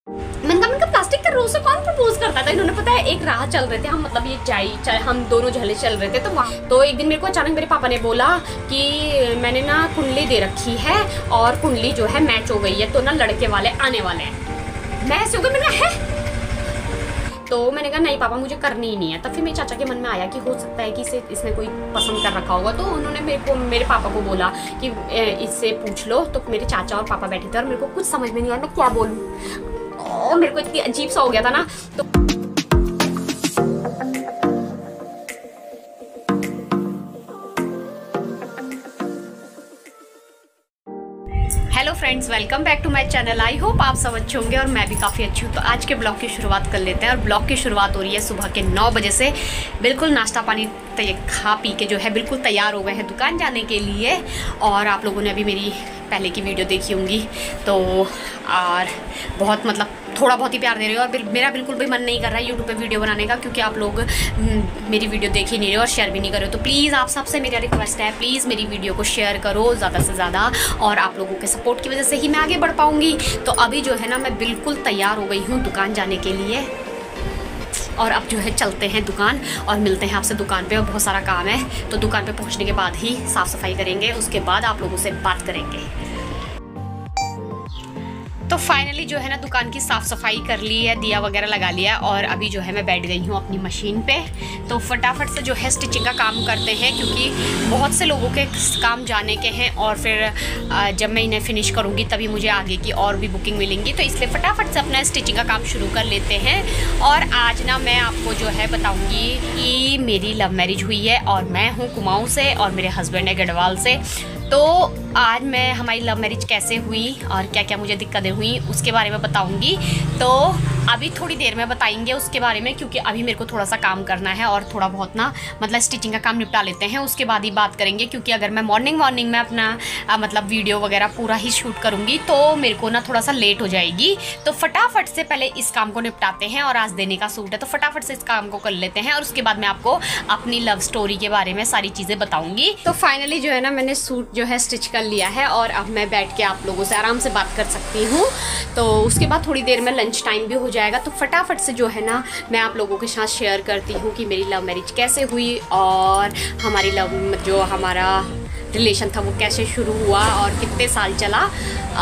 मैंने कहा प्लास्टिक के रोज से कौन प्रपोज करता था। इन्होंने पता है एक राह चल रहे थे हम, मतलब ये चाय हम दोनों झले चल रहे थे, तो एक दिन मेरे को अचानक मेरे पापा ने बोला कि मैंने ना कुंडली दे रखी है और कुंडली जो है मैच हो गई है, तो ना लड़के वाले आने वाले हैं। मैं ऐसे हो गई, मैंने कहा है, तो मैंने कहा नहीं पापा मुझे करनी ही नहीं है। तब फिर मेरे चाचा के मन में आया कि हो सकता है कि इसने कोई पसंद कर रखा होगा, तो उन्होंने मेरे पापा को बोला कि इससे पूछ लो। तो मेरे चाचा और पापा बैठे थे और मेरे को कुछ समझ में नहीं आया मैं क्या बोलूं, मेरे को इतनी अजीब सा हो गया था ना। तो hello friends, welcome back to my channel. I hope आप सब अच्छे होंगे और मैं भी काफ़ी अच्छी हूँ। तो आज के ब्लॉग की शुरुआत कर लेते हैं और ब्लॉग की शुरुआत हो रही है सुबह के 9 बजे से। बिल्कुल नाश्ता पानी खा पी के जो है बिल्कुल तैयार हो गए हैं दुकान जाने के लिए। और आप लोगों ने अभी मेरी पहले की वीडियो देखी होंगी, तो और बहुत मतलब थोड़ा बहुत ही प्यार दे रहे हो और मेरा बिल्कुल भी मन नहीं कर रहा है यूट्यूब पे वीडियो बनाने का, क्योंकि आप लोग मेरी वीडियो देख ही नहीं रहे और शेयर भी नहीं कर रहे हो। तो प्लीज़ आप सबसे मेरा रिक्वेस्ट है, प्लीज़ मेरी वीडियो को शेयर करो ज़्यादा से ज़्यादा, और आप लोगों के सपोर्ट की वजह से ही मैं आगे बढ़ पाऊँगी। तो अभी जो है ना मैं बिल्कुल तैयार हो गई हूँ दुकान जाने के लिए, और अब जो है चलते हैं दुकान और मिलते हैं आपसे दुकान पे। और बहुत सारा काम है, तो दुकान पे पहुंचने के बाद ही साफ़ सफाई करेंगे, उसके बाद आप लोगों से बात करेंगे। तो फाइनली जो है ना दुकान की साफ़ सफाई कर ली है, दिया वगैरह लगा लिया है, और अभी जो है मैं बैठ गई हूँ अपनी मशीन पे। तो फटाफट से जो है स्टिचिंग का काम करते हैं, क्योंकि बहुत से लोगों के काम जाने के हैं और फिर जब मैं इन्हें फिनिश करूँगी तभी मुझे आगे की और भी बुकिंग मिलेंगी। तो इसलिए फटाफट से अपना स्टिचिंग का काम शुरू कर लेते हैं। और आज ना मैं आपको जो है बताऊँगी कि मेरी लव मैरिज हुई है और मैं हूँ कुमाऊँ से और मेरे हस्बैंड है गढ़वाल से। तो आज मैं हमारी लव मैरिज कैसे हुई और क्या क्या मुझे दिक्कतें हुई उसके बारे में बताऊंगी। तो अभी थोड़ी देर में बताएंगे उसके बारे में, क्योंकि अभी मेरे को थोड़ा सा काम करना है और थोड़ा बहुत ना मतलब स्टिचिंग का काम निपटा लेते हैं, उसके बाद ही बात करेंगे। क्योंकि अगर मैं मॉर्निंग में अपना मतलब वीडियो वगैरह पूरा ही शूट करूँगी तो मेरे को ना थोड़ा सा लेट हो जाएगी। तो फटाफट से पहले इस काम को निपटाते हैं, और आज देने का सूट है तो फटाफट से इस काम को कर लेते हैं, और उसके बाद मैं आपको अपनी लव स्टोरी के बारे में सारी चीज़ें बताऊँगी। तो फाइनली जो है ना मैंने सूट जो है स्टिच कर लिया है और अब मैं बैठ के आप लोगों से आराम से बात कर सकती हूँ। तो उसके बाद थोड़ी देर में लंच टाइम भी हो जाएगा, तो फटाफट से जो है ना मैं आप लोगों के साथ शेयर करती हूँ कि मेरी लव मैरिज कैसे हुई और हमारी जो हमारा रिलेशन था वो कैसे शुरू हुआ और कितने साल चला,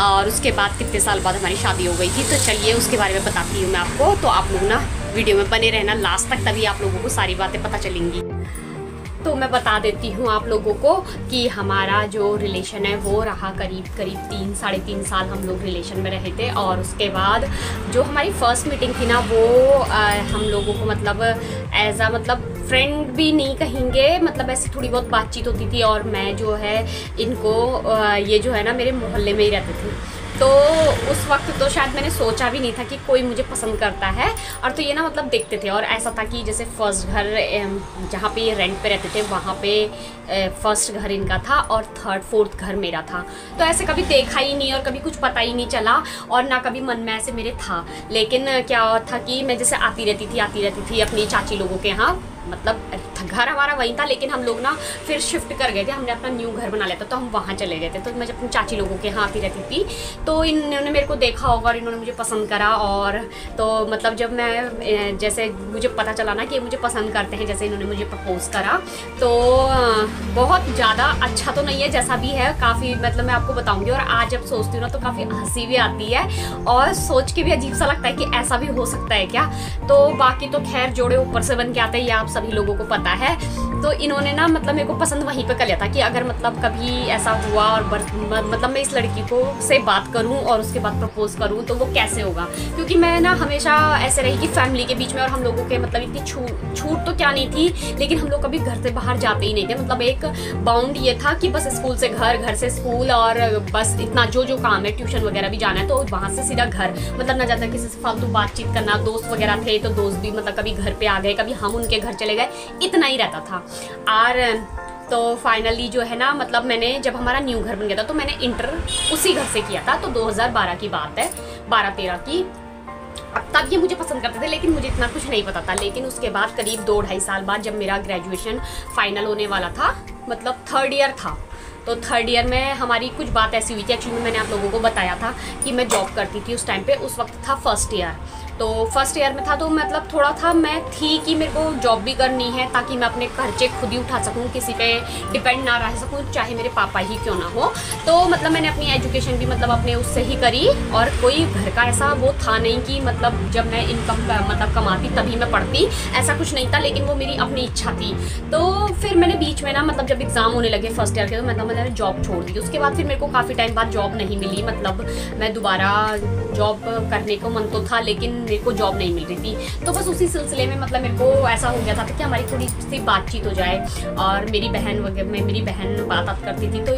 और उसके बाद कितने साल बाद हमारी शादी हो गई थी। तो चलिए उसके बारे में बताती हूँ मैं आपको। तो आप लोग ना वीडियो में बने रहना लास्ट तक, तभी आप लोगों को सारी बातें पता चलेंगी। तो मैं बता देती हूँ आप लोगों को कि हमारा जो रिलेशन है वो रहा करीब 3-3.5 साल हम लोग रिलेशन में रहे थे। और उसके बाद जो हमारी फर्स्ट मीटिंग थी ना वो हम लोगों को मतलब एज आ मतलब फ्रेंड भी नहीं कहेंगे, मतलब ऐसी थोड़ी बहुत बातचीत होती थी। और मैं जो है इनको ये जो है ना मेरे मोहल्ले में ही रहते थे, तो उस वक्त तो शायद मैंने सोचा भी नहीं था कि कोई मुझे पसंद करता है। और तो ये ना मतलब देखते थे, और ऐसा था कि जैसे फर्स्ट घर जहाँ पे ये रेंट पे रहते थे वहाँ पे फर्स्ट घर इनका था और 3rd-4th घर मेरा था। तो ऐसे कभी देखा ही नहीं और कभी कुछ पता ही नहीं चला, और ना कभी मन में ऐसे मेरे था। लेकिन क्या था कि मैं जैसे आती रहती थी अपनी चाची लोगों के यहाँ, मतलब घर हमारा वहीं था लेकिन हम लोग ना फिर शिफ्ट कर गए थे, हमने अपना न्यू घर बना लिया था तो हम वहाँ चले गए थे। तो मैं जब अपनी चाची लोगों के यहाँ आती रहती थी तो इन्होंने मेरे को देखा होगा और इन्होंने मुझे पसंद करा। और तो मतलब जब मैं जैसे मुझे पता चला ना कि मुझे पसंद करते हैं, जैसे इन्होंने मुझे प्रपोज़ करा, तो बहुत ज़्यादा अच्छा तो नहीं है जैसा भी है, काफ़ी मतलब मैं आपको बताऊँगी। और आज जब सोचती हूँ ना तो काफ़ी हंसी भी आती है और सोच के भी अजीब सा लगता है कि ऐसा भी हो सकता है क्या। तो बाकी तो खैर जोड़े ऊपर से बन के आते हैं, ये आप सभी लोगों को पता है। तो इन्होंने ना मतलब मेरे को पसंद वहीं पे कर लिया था कि अगर मतलब कभी ऐसा हुआ और मतलब मैं इस लड़की को से बात करूं और उसके बाद प्रपोज करूं तो वो कैसे होगा, क्योंकि मैं ना हमेशा ऐसे रही कि फैमिली के बीच में और हम लोगों के मतलब इतनी छूट तो क्या नहीं थी, लेकिन हम लोग कभी घर से बाहर जाते ही नहीं थे। मतलब एक बाउंड ये था कि बस स्कूल से घर, घर से स्कूल, और बस इतना जो काम है, ट्यूशन वगैरह भी जाना है तो वहाँ से सीधा घर, मतलब ना ज़्यादा किसी से फालतू बातचीत करना। दोस्त वगैरह थे तो दोस्त भी मतलब कभी घर पे आ गए, कभी हम उनके घर चले गए, इतना ही रहता था। और तो फाइनली जो है ना मतलब मैंने जब हमारा न्यू घर बन गया था तो मैंने इंटर उसी घर से किया था। तो 2012 की बात है, 12-13 की। अब तब ये मुझे पसंद करते थे लेकिन मुझे इतना कुछ नहीं पता था। लेकिन उसके बाद करीब 2-2.5 साल बाद जब मेरा ग्रेजुएशन फाइनल होने वाला था, मतलब 3rd ईयर था, तो थर्ड ईयर में हमारी कुछ बात ऐसी हुई थी। एक्चुअली मैंने आप लोगों को बताया था कि मैं जॉब करती थी उस टाइम पे, उस वक्त था फर्स्ट ईयर। तो फर्स्ट ईयर में था तो मतलब थोड़ा था, मैं थी कि मेरे को जॉब भी करनी है ताकि मैं अपने खर्चे खुद ही उठा सकूं, किसी पे डिपेंड ना रह सकूं, चाहे मेरे पापा ही क्यों ना हो। तो मतलब मैंने अपनी एजुकेशन भी मतलब अपने उससे ही करी, और कोई घर का ऐसा वो था नहीं कि मतलब जब मैं इनकम मतलब कमाती तभी मैं पढ़ती, ऐसा कुछ नहीं था, लेकिन वो मेरी अपनी इच्छा थी। तो फिर मैंने बीच में ना मतलब जब एग्ज़ाम होने लगे फर्स्ट ईयर के, तो मैंने जॉब छोड़ दी। उसके बाद फिर मेरे को काफ़ी टाइम बाद जॉब नहीं मिली, मतलब मैं दोबारा जॉब करने को मन तो था लेकिन मेरे को जॉब नहीं मिल रही थी। तो बस उसी सिलसिले में मतलब मेरे को ऐसा हो गया था कि हमारी थोड़ी सी बातचीत हो जाए, और मेरी बहन वगैरह में मेरी बहन बात करती थी, तो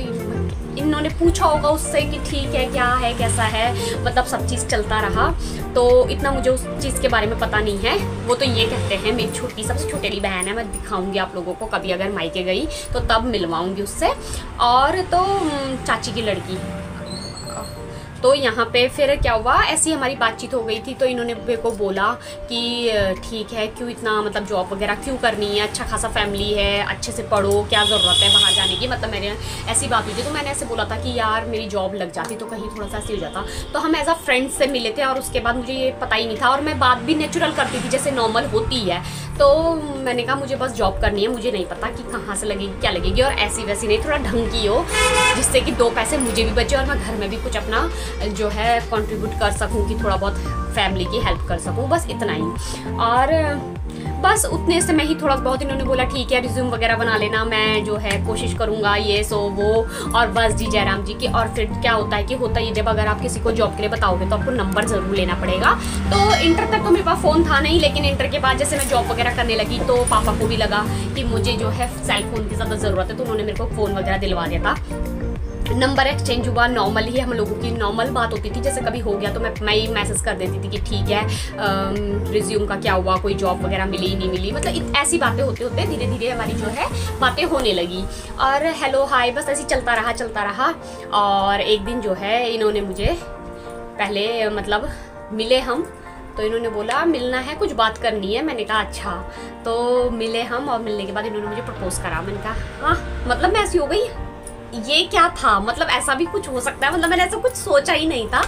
इन्होंने पूछा होगा उससे कि ठीक है, क्या है, कैसा है, मतलब सब चीज़ चलता रहा। तो इतना मुझे उस चीज़ के बारे में पता नहीं है। वो तो ये कहते हैं, मेरी छोटी सबसे छोटी बहन है, मैं दिखाऊंगी आप लोगों को कभी अगर मायके गई तो तब मिलवाऊंगी उससे। और तो चाची की लड़की, तो यहाँ पे फिर क्या हुआ, ऐसी हमारी बातचीत हो गई थी। तो इन्होंने मेरे को बोला कि ठीक है, क्यों इतना मतलब जॉब वगैरह क्यों करनी है, अच्छा खासा फैमिली है, अच्छे से पढ़ो, क्या ज़रूरत है बाहर जाने की। मतलब मेरे ऐसी बात हुई थी, तो मैंने ऐसे बोला था कि यार मेरी जॉब लग जाती तो कहीं थोड़ा सा ऐसे हो जाता। तो हम एज अ फ्रेंड से मिले थे, और उसके बाद मुझे ये पता ही नहीं था, और मैं बात भी नेचुरल करती थी जैसे नॉर्मल होती है। तो मैंने कहा मुझे बस जॉब करनी है, मुझे नहीं पता कि कहाँ से लगेगी, क्या लगेगी, और ऐसी वैसी नहीं, थोड़ा ढंग की हो जिससे कि 2 पैसे मुझे भी बचे और मैं घर में भी कुछ अपना जो है कंट्रीब्यूट कर सकूं, कि थोड़ा बहुत फैमिली की हेल्प कर सकूं, बस इतना ही। और बस उतने से मैं ही थोड़ा बहुत, इन्होंने बोला ठीक है रिज्यूम वगैरह बना लेना, मैं जो है कोशिश करूँगा, ये सो वो, और बस जी जयराम जी की। और फिर क्या होता है कि होता ये, जब अगर आप किसी को जॉब के लिए बताओगे तो आपको नंबर ज़रूर लेना पड़ेगा। तो इंटर तक तो मेरे पास फ़ोन था नहीं, लेकिन इंटर के बाद जैसे मैं जॉब वगैरह करने लगी तो पापा को भी लगा कि मुझे जो है सेल फ़ोन की ज़्यादा ज़रूरत है, तो उन्होंने मेरे को फ़ोन वगैरह दिलवा दिया था। नंबर एक्सचेंज हुआ, नॉर्मल ही हम लोगों की नॉर्मल बात होती थी, जैसे कभी हो गया तो मैं ही मैसेज कर देती थी कि ठीक है रिज्यूम का क्या हुआ, कोई जॉब वगैरह मिली नहीं मिली, मतलब ऐसी बातें होते होते धीरे धीरे हमारी जो है बातें होने लगी। और हेलो हाय बस ऐसे चलता रहा। और एक दिन जो है इन्होंने मुझे पहले मतलब मिले हम, तो इन्होंने बोला मिलना है, कुछ बात करनी है। मैंने कहा अच्छा। तो मिले हम, और मिलने के बाद इन्होंने मुझे प्रपोज करा। मैंने कहा हाँ, मतलब मैं ऐसी हो गई, ये क्या था, मतलब ऐसा भी कुछ हो सकता है, मतलब मैंने ऐसा कुछ सोचा ही नहीं था।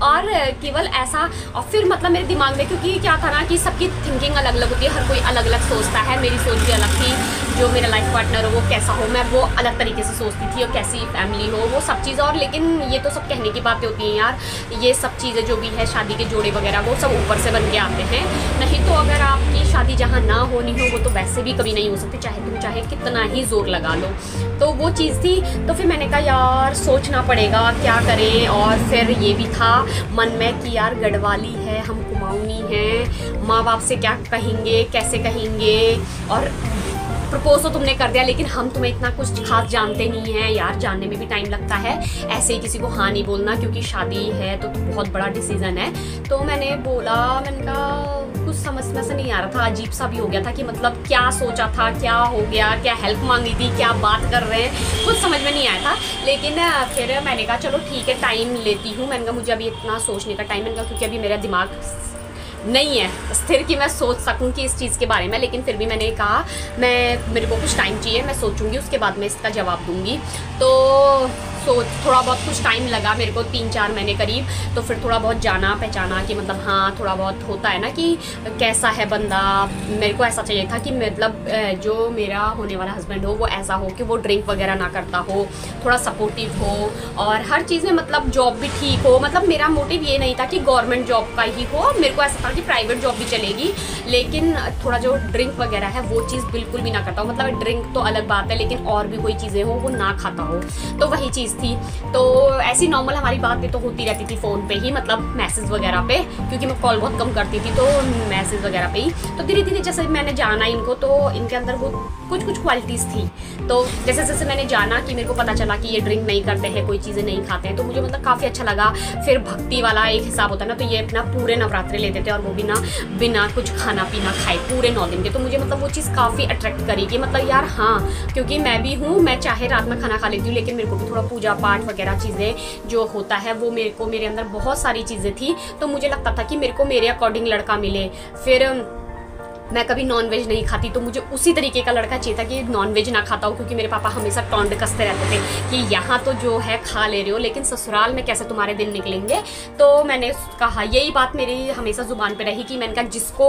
और केवल ऐसा, और फिर मतलब मेरे दिमाग में, क्योंकि क्या था ना कि सबकी थिंकिंग अलग अलग होती है, हर कोई अलग अलग सोचता है। मेरी सोच भी अलग थी, जो मेरा लाइफ पार्टनर हो वो कैसा हो, मैं वो अलग तरीके से सोचती थी, और कैसी फैमिली हो, वो सब चीज़ें। और लेकिन ये तो सब कहने की बातें होती हैं यार, ये सब चीज़ें जो भी है शादी के जोड़े वगैरह वो सब ऊपर से बन के आते हैं। नहीं तो अगर आपकी शादी जहाँ ना होनी हो वो तो वैसे भी कभी नहीं हो सकती, चाहे तुम चाहे कितना ही जोर लगा लो। तो वो चीज़ थी। तो फिर मैंने कहा यार सोचना पड़ेगा क्या करें। और फिर ये भी था मन में कि यार गढ़वाली है, हम कुमाऊनी हैं, माँ बाप से क्या कहेंगे, कैसे कहेंगे। और प्रपोज तो तुमने कर दिया, लेकिन हम तुम्हें इतना कुछ खास जानते नहीं हैं यार, जानने में भी टाइम लगता है, ऐसे ही किसी को हाँ नहीं बोलना, क्योंकि शादी है तो बहुत बड़ा डिसीजन है। तो मैंने बोला, मैंने कहा कुछ समझ में से नहीं आ रहा था, अजीब सा भी हो गया था कि मतलब क्या सोचा था, क्या हो गया, क्या हेल्प मांगी थी, क्या बात कर रहे हैं, कुछ समझ में नहीं आया था। लेकिन फिर मैंने कहा चलो ठीक है टाइम लेती हूँ। मैंने कहा मुझे अभी इतना सोचने का टाइम, मैंने कहा क्योंकि अभी मेरा दिमाग नहीं है स्थिर कि मैं सोच सकूं कि इस चीज़ के बारे में। लेकिन फिर भी मैंने कहा मेरे को कुछ टाइम चाहिए, मैं सोचूंगी, उसके बाद मैं इसका जवाब दूंगी। तो थोड़ा बहुत कुछ टाइम लगा मेरे को, 3-4 महीने करीब। तो फिर थोड़ा बहुत जाना पहचाना कि मतलब हाँ थोड़ा बहुत होता है ना कि कैसा है बंदा। मेरे को ऐसा चाहिए था कि मतलब जो मेरा होने वाला हस्बैंड हो वो ऐसा हो कि वो ड्रिंक वगैरह ना करता हो, थोड़ा सपोर्टिव हो, और हर चीज़ में मतलब जॉब भी ठीक हो। मतलब मेरा मोटिव ये नहीं था कि गवर्नमेंट जॉब का ही हो, मेरे को ऐसा था कि प्राइवेट जॉब भी चलेगी, लेकिन थोड़ा जो ड्रिंक वगैरह है वो चीज़ बिल्कुल भी ना करता हो। मतलब ड्रिंक तो अलग बात है, लेकिन और भी कोई चीज़ें हो वो ना खाता हो, तो वही चीज़ थी। तो ऐसी नॉर्मल हमारी बातें तो होती रहती थी फ़ोन पे ही, मतलब मैसेज वगैरह पे, क्योंकि मैं कॉल बहुत कम करती थी, तो मैसेज वगैरह पे ही। तो धीरे धीरे जैसे मैंने जाना इनको, तो इनके अंदर वो कुछ क्वालिटीज़ थी। तो जैसे जैसे मैंने जाना कि मेरे को पता चला कि ये ड्रिंक नहीं करते हैं, कोई चीज़ें नहीं खाते हैं, तो मुझे मतलब काफ़ी अच्छा लगा। फिर भक्ति वाला एक हिसाब होता है ना, तो ये अपना पूरे नवरात्रे लेते थे, और वो भी ना बिना कुछ खाना पीना खाए पूरे 9 दिन के। तो मुझे मतलब वो चीज़ काफ़ी अट्रैक्ट करी कि मतलब यार हाँ, क्योंकि मैं भी हूँ, मैं चाहे रात में खाना खा लेती हूँ, लेकिन मेरे को भी थोड़ा पूजा पाठ वगैरह चीज़ें जो होता है वो मेरे अंदर बहुत सारी चीज़ें थी। तो मुझे लगता था कि मेरे को मेरे अकॉर्डिंग लड़का मिले। फिर मैं कभी नॉनवेज नहीं खाती, तो मुझे उसी तरीके का लड़का चाहिए था कि नॉनवेज ना खाता हो, क्योंकि मेरे पापा हमेशा टोंड कसते रहते थे कि यहाँ तो जो है खा ले रहे हो, लेकिन ससुराल में कैसे तुम्हारे दिन निकलेंगे। तो मैंने कहा, यही बात मेरी हमेशा जुबान पे रही कि मैंने कहा जिसको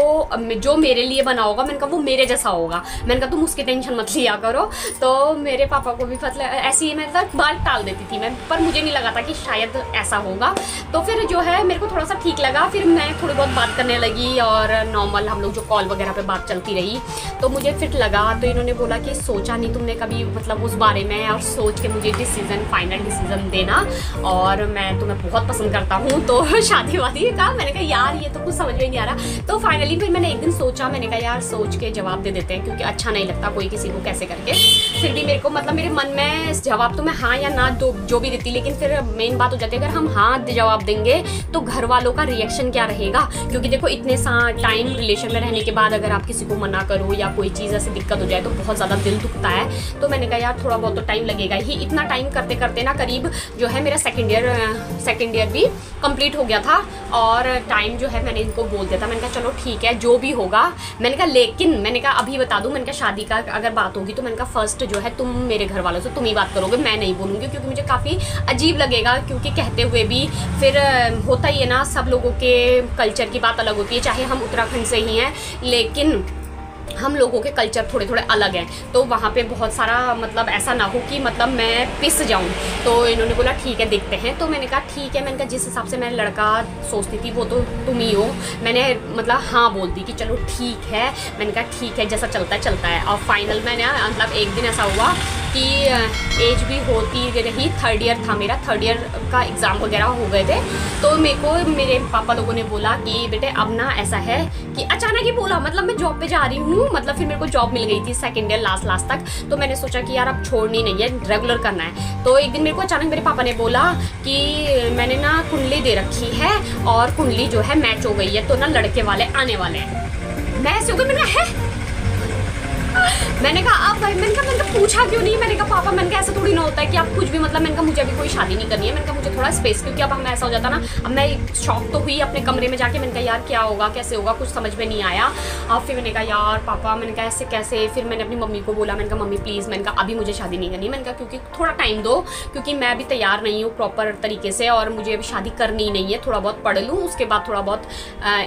जो मेरे लिए बना होगा, मैंने कहा वो मेरे जैसा होगा, मैंने कहा तुम उसकी टेंशन मत लिया करो। तो मेरे पापा को भी मतलब ऐसे ही मैं बात टाल देती थी मैं, पर मुझे नहीं लगा था कि शायद ऐसा होगा। तो फिर जो है मेरे को थोड़ा सा ठीक लगा, फिर मैं थोड़ी बहुत बात करने लगी और नॉर्मल हम लोग जो कॉल वगैरह पे बात चलती रही, तो मुझे फिट लगा। तो इन्होंने बोला कि सोचा नहीं तुमने कभी मतलब उस बारे में, और सोच के मुझे फाइनल डिसीजन देना, और मैं तुम्हें बहुत पसंद करता हूँ, तो शादी वादी का। मैंने कहा यार ये तो कुछ समझ में नहीं आ रहा। तो फाइनली फिर मैंने एक दिन सोचा, मैंने कहा यार सोच के जवाब दे देते हैं, क्योंकि अच्छा नहीं लगता कोई किसी को कैसे करके। फिर भी मेरे को मतलब मेरे मन में जवाब तो मैं हाँ या ना जो भी देती, लेकिन फिर मेन बात हो जाती है अगर हम हाँ जवाब देंगे तो घर वालों का रिएक्शन क्या रहेगा, क्योंकि देखो इतने टाइम रिलेशन में रहने के बाद अगर आप किसी को मना करो या कोई चीज़ ऐसी दिक्कत हो जाए तो बहुत ज़्यादा दिल दुखता है। तो मैंने कहा यार थोड़ा बहुत तो टाइम लगेगा ही। इतना टाइम करते करते ना करीब जो है मेरा सेकेंड ईयर भी कंप्लीट हो गया था, और टाइम जो है मैंने इनको बोल दिया था, मैंने कहा चलो ठीक है जो भी होगा। मैंने कहा लेकिन मैंने कहा अभी बता दूं, मैंने कहा शादी का अगर बात होगी तो मैंने कहा फर्स्ट जो है तुम मेरे घर वालों से तुम ही बात करोगे, मैं नहीं बोलूँगी, क्योंकि मुझे काफ़ी अजीब लगेगा, क्योंकि कहते हुए भी फिर होता ही है ना, सब लोगों के कल्चर की बात अलग होती है, चाहे हम उत्तराखंड से ही हैं लेकिन हम लोगों के कल्चर थोड़े थोड़े अलग हैं, तो वहाँ पे बहुत सारा मतलब ऐसा ना हो कि मतलब मैं पिस जाऊँ। तो इन्होंने बोला ठीक है देखते हैं। तो मैंने कहा ठीक है, मैंने कहा जिस हिसाब से मैं लड़का सोचती थी वो तो तुम ही हो। मैंने मतलब हाँ बोल दी कि चलो ठीक है, मैंने कहा ठीक है जैसा चलता है चलता है। और फाइनल मैंने मतलब एक दिन ऐसा हुआ कि एज भी होती रही, थर्ड ईयर था मेरा, थर्ड ईयर का एग्ज़ाम वगैरह हो गए थे। तो मेरे को मेरे पापा लोगों ने बोला कि बेटे अब ना ऐसा है कि अचानक ही बोला, मतलब मैं जॉब पे जा रही हूँ, मतलब फिर मेरे को जॉब मिल गई थी सेकेंड ईयर लास्ट तक। तो मैंने सोचा कि यार अब छोड़नी नहीं है, रेगुलर करना है। तो एक दिन मेरे को अचानक मेरे पापा ने बोला कि मैंने ना कुंडली दे रखी है और कुंडली जो है मैच हो गई है, तो ना लड़के वाले आने वाले हैं। मैं ऐसे हो गई, मैंने कहा अब भाई, मैंने कहा पूछा क्यों नहीं। मैंने कहा पापा, मैंने कहा ऐसा थोड़ी ना होता है कि आप कुछ भी मतलब, मैंने कहा मुझे अभी कोई शादी नहीं करनी है, मैंने कहा मुझे थोड़ा स्पेस, क्योंकि अब हमें ऐसा हो जाता ना। अब मैं शौक तो हुई अपने कमरे में जाके, मैंने कहा यार क्या होगा कैसे होगा, कुछ समझ में नहीं आया। और फिर मैंने कहा यार पापा, मैंने कहा ऐसे कैसे। फिर मैंने अपनी मम्मी को बोला, मैंने कहा मम्मी प्लीज़, मैंने कहा अभी मुझे शादी नहीं करनी, मैंने कहा क्योंकि थोड़ा टाइम दो, क्योंकि मैं अभी तैयार नहीं हूँ प्रॉपर तरीके से, और मुझे अभी शादी करनी ही नहीं है। थोड़ा बहुत पढ़ लूँ, उसके बाद थोड़ा बहुत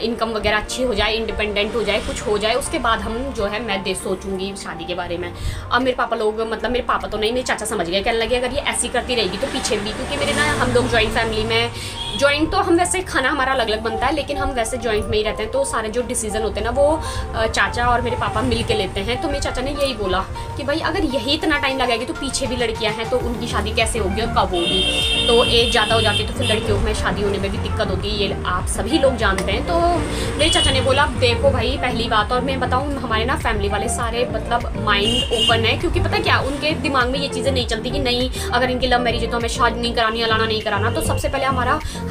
इनकम वगैरह अच्छी हो जाए, इंडिपेंडेंट हो जाए, कुछ हो जाए, उसके बाद हम जो है मैं सोचूंगी शादी के बारे में। अब मेरे पापा लोग मतलब मेरे पापा तो नहीं, मेरे चाचा समझ गए, कहने लगे अगर ये ऐसी करती रहेगी तो पीछे भी, क्योंकि मेरे ना हम लोग जॉइंट फैमिली में, जॉइंट तो हम वैसे खाना हमारा अलग अलग बनता है, लेकिन हम वैसे जॉइंट में ही रहते हैं, तो सारे जो डिसीजन होते हैं ना वो चाचा और मेरे पापा मिल के लेते हैं। तो मेरे चाचा ने यही बोला कि भाई अगर यही इतना टाइम लगेगी तो पीछे भी लड़कियां हैं, तो उनकी शादी कैसे होगी और कब होगी। तो एज ज़्यादा हो जाती है तो फिर लड़कियों में शादी होने में भी दिक्कत होती है, ये आप सभी लोग जानते हैं। तो मेरे चाचा ने बोला देखो भाई पहली बात, और मैं बताऊँ हमारे ना फैमिली वाले सारे मतलब माइंड ओपन है, क्योंकि पता क्या उनके दिमाग में ये चीज़ें नहीं चलती कि नहीं अगर इनकी लव मैरिज है तो हमें शादी नहीं करानी, अलाना नहीं कराना। तो सबसे पहले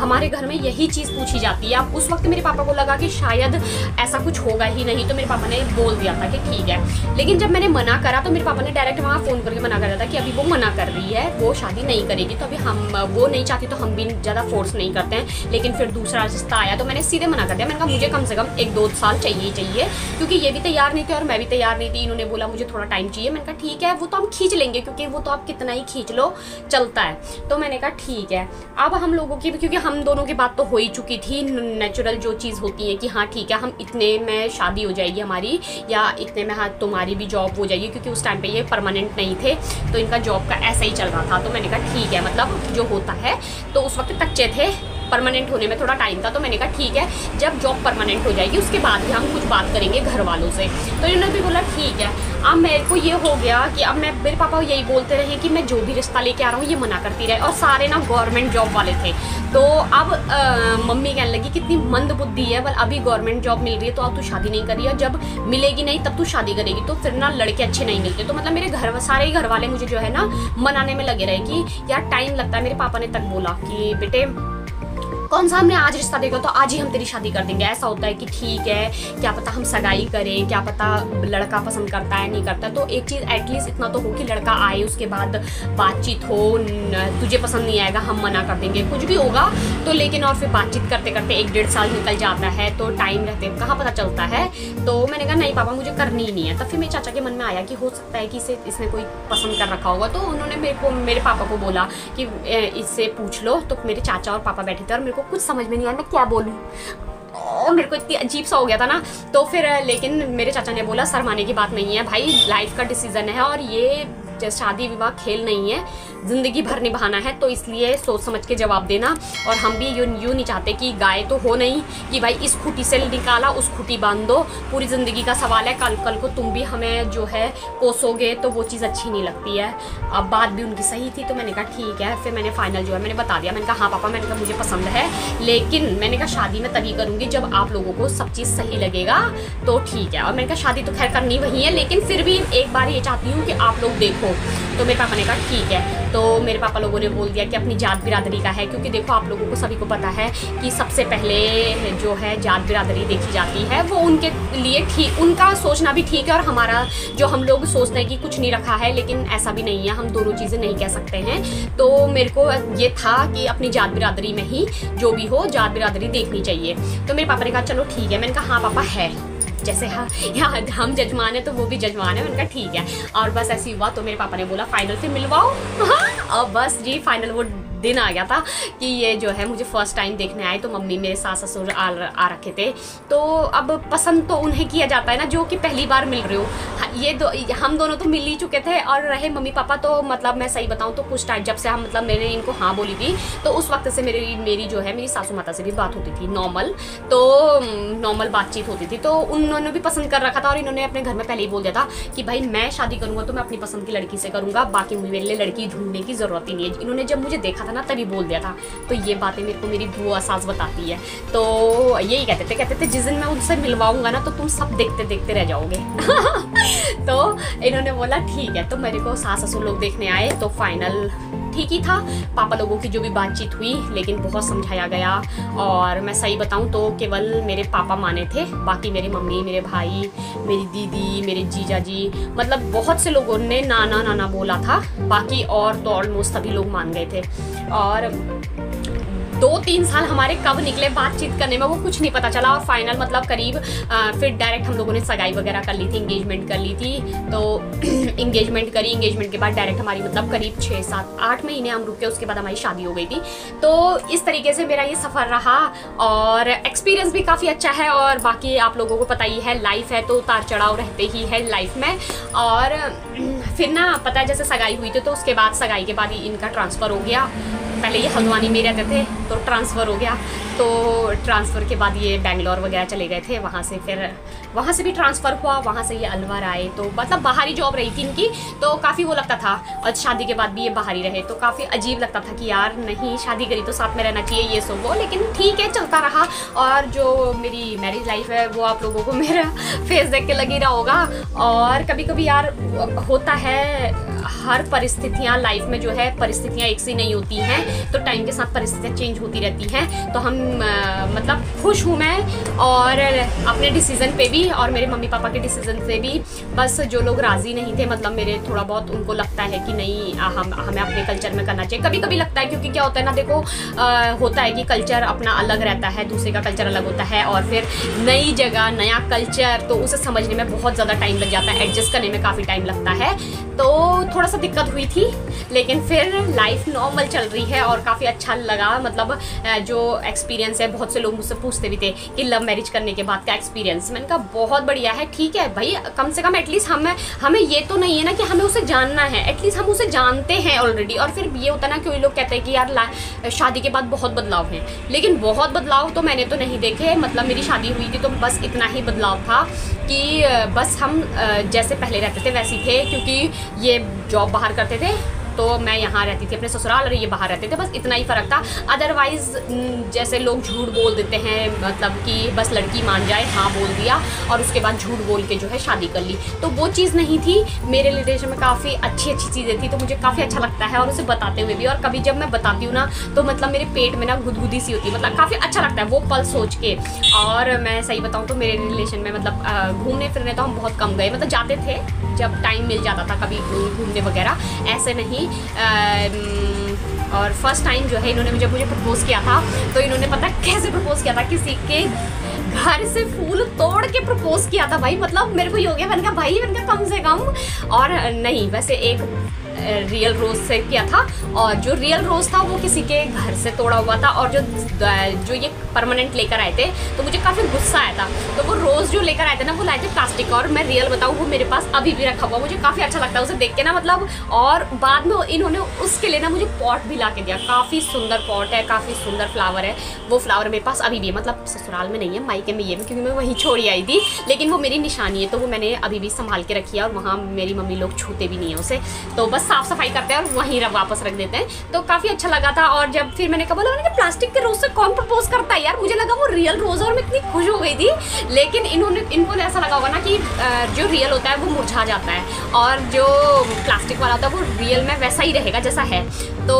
हमारे घर में यही चीज़ पूछी जाती है। अब उस वक्त मेरे पापा को लगा कि शायद ऐसा कुछ होगा ही नहीं, तो मेरे पापा ने बोल दिया था कि ठीक है। लेकिन जब मैंने मना करा तो मेरे पापा ने डायरेक्ट वहाँ फ़ोन करके मना कर दिया था कि अभी वो मना कर रही है, वो शादी नहीं करेगी, तो अभी हम वो नहीं चाहती तो हम भी ज़्यादा फोर्स नहीं करते हैं। लेकिन फिर दूसरा रिश्ता आया तो मैंने सीधे मना कर दिया। मैंने कहा मुझे कम से कम 1-2 साल चाहिए, क्योंकि ये भी तैयार नहीं थे और मैं भी तैयार नहीं थी। इन्होंने बोला मुझे थोड़ा टाइम चाहिए, मैंने कहा ठीक है वो तो हम खींच लेंगे, क्योंकि वो तो आप कितना ही खींच लो चलता है। तो मैंने कहा ठीक है। अब हम लोगों की, क्योंकि हम दोनों की बात तो हो ही चुकी थी, नेचुरल जो चीज़ होती है कि हाँ ठीक है हम इतने में शादी हो जाएगी हमारी, या इतने में हाँ तुम्हारी भी जॉब हो जाएगी, क्योंकि उस टाइम पे ये परमानेंट नहीं थे, तो इनका जॉब का ऐसा ही चल रहा था। तो मैंने कहा ठीक है, मतलब जो होता है, तो उस वक्त कच्चे थे, परमानेंट होने में थोड़ा टाइम था। तो मैंने कहा ठीक है जब जॉब परमानेंट हो जाएगी उसके बाद ही हम कुछ बात करेंगे घर वालों से। तो इन्होंने भी बोला ठीक है। अब मेरे को ये हो गया कि अब मेरे पापा यही बोलते रहे कि मैं जो भी रिश्ता लेके आ रहा हूँ ये मना करती रहे, और सारे ना गवर्नमेंट जॉब वाले थे। तो अब मम्मी कहने लगी कितनी मंद बुद्धि है, बल अभी गवर्नमेंट जॉब मिल रही है तो अब तू शादी नहीं कर रही है, जब मिलेगी नहीं तब तू शादी करेगी, तो फिर ना लड़के अच्छे नहीं मिलते। तो मतलब मेरे सारे घर वाले मुझे जो है ना मनाने में लगे रहे कि यार टाइम लगता है। मेरे पापा ने तक बोला कि बेटे कौन सा हमने आज रिश्ता देखा तो आज ही हम तेरी शादी कर देंगे। ऐसा होता है कि ठीक है, क्या पता हम सगाई करें, क्या पता लड़का पसंद करता है नहीं करता। तो एक चीज़ एटलीस्ट इतना तो हो कि लड़का आए, उसके बाद बातचीत हो, तुझे पसंद नहीं आएगा हम मना कर देंगे, कुछ भी होगा तो। लेकिन और फिर बातचीत करते करते 1-1.5 साल निकल जाता है, तो टाइम रहते कहाँ पता चलता है। तो मैंने कहा नहीं पापा मुझे करनी ही नहीं है। तब फिर मेरे चाचा के मन में आया कि हो सकता है कि इसने कोई पसंद कर रखा होगा। तो उन्होंने मेरे पापा को बोला कि इससे पूछ लो। तो मेरे चाचा और पापा बैठे थे और मेरे को कुछ समझ में नहीं आया मैं क्या बोलूँ, मेरे को इतनी अजीब सा हो गया था ना। तो फिर लेकिन मेरे चाचा ने बोला शर्माने की बात नहीं है भाई, लाइफ का डिसीजन है और ये शादी विवाह खेल नहीं है, ज़िंदगी भर निभाना है। तो इसलिए सोच समझ के जवाब देना। और हम भी यूँ नहीं चाहते कि गाय तो हो नहीं कि भाई इस खूटी से निकाला उस खूटी बांध दो, पूरी ज़िंदगी का सवाल है। कल को तुम भी हमें जो है कोसोगे तो वो चीज़ अच्छी नहीं लगती है। अब बात भी उनकी सही थी, तो मैंने कहा ठीक है। फिर मैंने फाइनल जो है मैंने बता दिया, मैंने कहा हाँ पापा, मैंने कहा मुझे पसंद है, लेकिन मैंने कहा शादी मैं तभी करूँगी जब आप लोगों को सब चीज़ सही लगेगा तो ठीक है। और मैंने कहा शादी तो खैर करनी वही है, लेकिन फिर भी एक बार ये चाहती हूँ कि आप लोग देखो। तो मेरे पापा ने कहा ठीक है। तो मेरे पापा लोगों ने बोल दिया कि अपनी जात बिरादरी का है, क्योंकि देखो आप लोगों को सभी को पता है कि सबसे पहले जो है जात बिरादरी देखी जाती है। वो उनके लिए ठीक, उनका सोचना भी ठीक है और हमारा जो हम लोग सोचते हैं कि कुछ नहीं रखा है, लेकिन ऐसा भी नहीं है, हम दोनों चीज़ें नहीं कह सकते हैं। तो मेरे को ये था कि अपनी जात बिरादरी में ही जो भी हो जात बिरादरी देखनी चाहिए। तो मेरे पापा ने कहा चलो ठीक है। मैंने कहा हाँ पापा है, जैसे हाँ यहाँ हम जजमान है तो वो भी जजमान है। उनका ठीक है। और बस ऐसे हुआ। तो मेरे पापा ने बोला फाइनल फिर मिलवाओ। और बस जी फाइनल वो दिन आ गया था कि ये जो है मुझे फर्स्ट टाइम देखने आए। तो मम्मी मेरे सास ससुर आ रखे थे। तो अब पसंद तो उन्हें किया जाता है ना जो कि पहली बार मिल रहे हो। हम दोनों तो मिल ही चुके थे। और रहे मम्मी पापा, तो मतलब मैं सही बताऊं तो कुछ टाइम जब से हम मतलब मैंने इनको हाँ बोली थी तो उस वक्त से मेरी जो है मेरी सासू माता से भी बात होती थी नॉर्मल। तो नॉर्मल बातचीत होती थी। तो उन्होंने भी पसंद कर रखा था और इन्होंने अपने घर में पहले ही बोल दिया था कि भाई मैं शादी करूँगा तो मैं अपनी पसंद की लड़की से करूँगा, बाकी मेरे लिए लड़की ढूंढने की ज़रूरत ही नहीं है। इन्होंने जब मुझे देखा ना तभी बोल दिया था। तो ये बातें मेरे को मेरी बुआ सास बताती है। तो यही कहते थे जिस दिन मैं उनसे मिलवाऊंगा ना तो तुम सब देखते देखते रह जाओगे। तो इन्होंने बोला ठीक है। तो मेरे को सास ससुर लोग देखने आए। तो फाइनल ठीक ही था। पापा लोगों की जो भी बातचीत हुई, लेकिन बहुत समझाया गया। और मैं सही बताऊं तो केवल मेरे पापा माने थे, बाकी मेरी मम्मी, मेरे भाई, मेरी दीदी, मेरे जीजा जी, मतलब बहुत से लोगों ने नाना नाना बोला था। बाकी और तो ऑलमोस्ट सभी लोग मान गए थे। और 2-3 साल हमारे कब निकले बातचीत करने में वो कुछ नहीं पता चला। और फाइनल मतलब करीब फिर डायरेक्ट हम लोगों ने सगाई वगैरह कर ली थी, इंगेजमेंट कर ली थी। तो इंगेजमेंट करी, इंगेजमेंट के बाद डायरेक्ट हमारी मतलब करीब 6-7-8 महीने हम रुके, उसके बाद हमारी शादी हो गई थी। तो इस तरीके से मेरा ये सफ़र रहा और एक्सपीरियंस भी काफ़ी अच्छा है। और बाकी आप लोगों को पता ही है लाइफ है तो उतार चढ़ाव रहते ही है लाइफ में। और फिर ना पता है जैसे सगाई हुई थी तो उसके बाद सगाई के बाद इनका ट्रांसफ़र हो गया। पहले ये हल्द्वानी में रहते थे तो ट्रांसफ़र हो गया। तो ट्रांसफ़र के बाद ये बेंगलोर वगैरह चले गए थे। वहाँ से फिर वहाँ से भी ट्रांसफ़र हुआ, वहाँ से ये अलवर आए। तो मतलब बाहरी जॉब रही थी इनकी, तो काफ़ी वो लगता था। और शादी के बाद भी ये बाहर ही रहे तो काफ़ी अजीब लगता था कि यार नहीं शादी करी तो साथ में रहना चाहिए, ये सब वो। लेकिन ठीक है चलता रहा। और जो मेरी मैरिज लाइफ है वो आप लोगों को मेरा फेस देख के लग ही रहा होगा। और कभी कभी यार होता है, हर परिस्थितियाँ लाइफ में जो है परिस्थितियाँ एक सी नहीं होती हैं। तो टाइम के साथ परिस्थितियाँ चेंज होती रहती हैं। तो हम मतलब खुश हूँ मैं और अपने डिसीज़न पे भी और मेरे मम्मी पापा के डिसीज़न से भी। बस जो लोग राज़ी नहीं थे मतलब मेरे थोड़ा बहुत उनको लगता है कि नहीं हमें अपने कल्चर में करना चाहिए। कभी कभी लगता है क्योंकि क्या होता है ना, देखो होता है कि कल्चर अपना अलग रहता है, दूसरे का कल्चर अलग होता है। और फिर नई जगह नया कल्चर, तो उसे समझने में बहुत ज़्यादा टाइम लग जाता है, एडजस्ट करने में काफ़ी टाइम लगता है। तो थोड़ा सा दिक्कत हुई थी, लेकिन फिर लाइफ नॉर्मल चल रही है और काफ़ी अच्छा लगा। मतलब जो एक्सपीरियंस है, बहुत से लोग मुझसे पूछते भी थे कि लव मैरिज करने के बाद का एक्सपीरियंस। मैंने कहा बहुत बढ़िया है। ठीक है भाई, कम से कम एटलीस्ट हमें ये तो नहीं है ना कि हमें उसे जानना है, एटलीस्ट हम उसे जानते हैं ऑलरेडी। और फिर ये होता है ना, कोई लोग कहते हैं कि यार शादी के बाद बहुत बदलाव हैं, लेकिन बहुत बदलाव तो मैंने तो नहीं देखे। मतलब मेरी शादी हुई थी तो बस इतना ही बदलाव था कि बस हम जैसे पहले रहते थे वैसे थे, क्योंकि ये जॉब बाहर करते थे तो मैं यहाँ रहती थी अपने ससुराल और ये बाहर रहते थे, बस इतना ही फ़र्क था। अदरवाइज़ जैसे लोग झूठ बोल देते हैं, मतलब कि बस लड़की मान जाए, हाँ बोल दिया और उसके बाद झूठ बोल के जो है शादी कर ली, तो वो चीज़ नहीं थी। मेरे रिलेशन में काफ़ी अच्छी चीज़ें थी, तो मुझे काफ़ी अच्छा लगता है और उसे बताते हुए भी। और कभी जब मैं बताती हूँ ना तो मतलब मेरे पेट में ना गुदगुदी सी होती है, मतलब काफ़ी अच्छा लगता है वो पल सोच के। और मैं सही बताऊँ तो मेरे रिलेशन में मतलब घूमने फिरने तो हम बहुत कम गए, मतलब जाते थे जब टाइम मिल जाता था कभी घूमने वगैरह, ऐसे नहीं। और फर्स्ट टाइम जो है इन्होंने मुझे प्रपोज़ किया था, तो इन्होंने पता कैसे प्रपोज़ किया था, किसी के घर से फूल तोड़ के प्रपोज किया था भाई। मतलब मेरे को ये हो गया, मैंने कहा भाई, मैंने कहा कम से कम। और नहीं, वैसे एक रियल रोज से किया था, और जो रियल रोज था वो किसी के घर से तोड़ा हुआ था, और जो ये परमानेंट लेकर आए थे तो मुझे काफ़ी गुस्सा आया था। तो वो रोज़ जो लेकर आए थे ना वो लाए थे प्लास्टिक, और मैं रियल बताऊँ वो मेरे पास अभी भी रखा हुआ, मुझे काफ़ी अच्छा लगता है उसे देख के ना, मतलब। और बाद में इन्होंने उसके लिए ना मुझे पॉट भी ला के दिया, काफ़ी सुंदर पॉट है, काफ़ी सुंदर फ्लावर है। वो फ्लावर मेरे पास अभी भी है, मतलब ससुराल में नहीं है, मायके में ये है, क्योंकि मैं वहीं छोड़ी आई थी, लेकिन वो मेरी निशानी है, तो वो मैंने अभी भी संभाल के रखी है। और वहाँ मेरी मम्मी लोग छूते भी नहीं है उसे, तो बस साफ़ सफाई करते हैं और वहीं वापस रख देते हैं, तो काफ़ी अच्छा लगा था। और जब फिर मैंने कहा, बोला मैंने प्लास्टिक के रोज से कौन प्रपोज करता है यार, मुझे लगा वो रियल रोज, और मैं इतनी खुश हो गई थी। लेकिन इनको ऐसा लगा होगा ना कि जो रियल होता है वो मुरझा जाता है, और जो प्लास्टिक वाला होता है वो रियल में वैसा ही रहेगा जैसा है। तो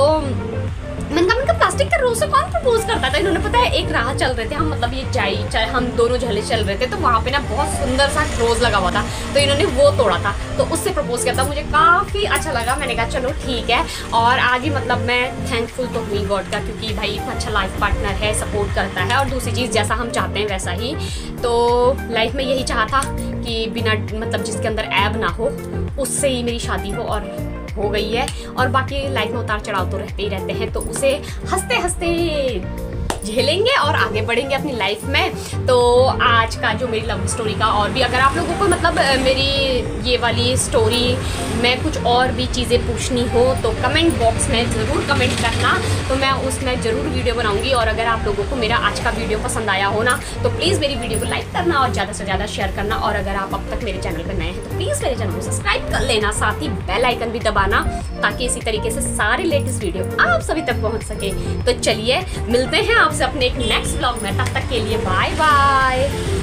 मैंने कहा प्लास्टिक के रोज से कौन प्रपोज करता था। इन्होंने पता है एक राह चल रहे थे हम, मतलब ये चाय हम दोनों झले चल रहे थे, तो वहाँ पे ना बहुत सुंदर सा रोज लगा हुआ था, तो इन्होंने वो तोड़ा था, तो उससे प्रपोज किया था। मुझे काफ़ी अच्छा लगा, मैंने कहा चलो ठीक है। और आज ही मतलब मैं थैंकफुल तो हुई गॉड का, क्योंकि भाई इतना अच्छा लाइफ पार्टनर है, सपोर्ट करता है, और दूसरी चीज़ जैसा हम चाहते हैं वैसा ही। तो लाइफ में यही चाहा था कि बिना मतलब जिसके अंदर ऐब ना हो उससे ही मेरी शादी हो, और हो गई है। और बाकी लाइफ में उतार चढ़ाव तो रहते ही रहते हैं, तो उसे हंसते हंसते झेलेंगे और आगे बढ़ेंगे अपनी लाइफ में। तो आज का जो मेरी लव स्टोरी का, और भी अगर आप लोगों को मतलब मेरी ये वाली स्टोरी में कुछ और भी चीज़ें पूछनी हो तो कमेंट बॉक्स में ज़रूर कमेंट करना, तो मैं उसमें ज़रूर वीडियो बनाऊंगी। और अगर आप लोगों को मेरा आज का वीडियो पसंद आया हो ना, तो प्लीज़ मेरी वीडियो को लाइक करना और ज़्यादा से ज़्यादा शेयर करना। और अगर आप अब तक मेरे चैनल पर नए हैं तो प्लीज़ मेरे चैनल को सब्सक्राइब कर लेना, साथ ही बेल आइकन भी दबाना, ताकि इसी तरीके से सारे लेटेस्ट वीडियो आप सभी तक पहुँच सके। तो चलिए मिलते हैं आपसे अपने एक नेक्स्ट व्लॉग में, तब तक के लिए बाय बाय।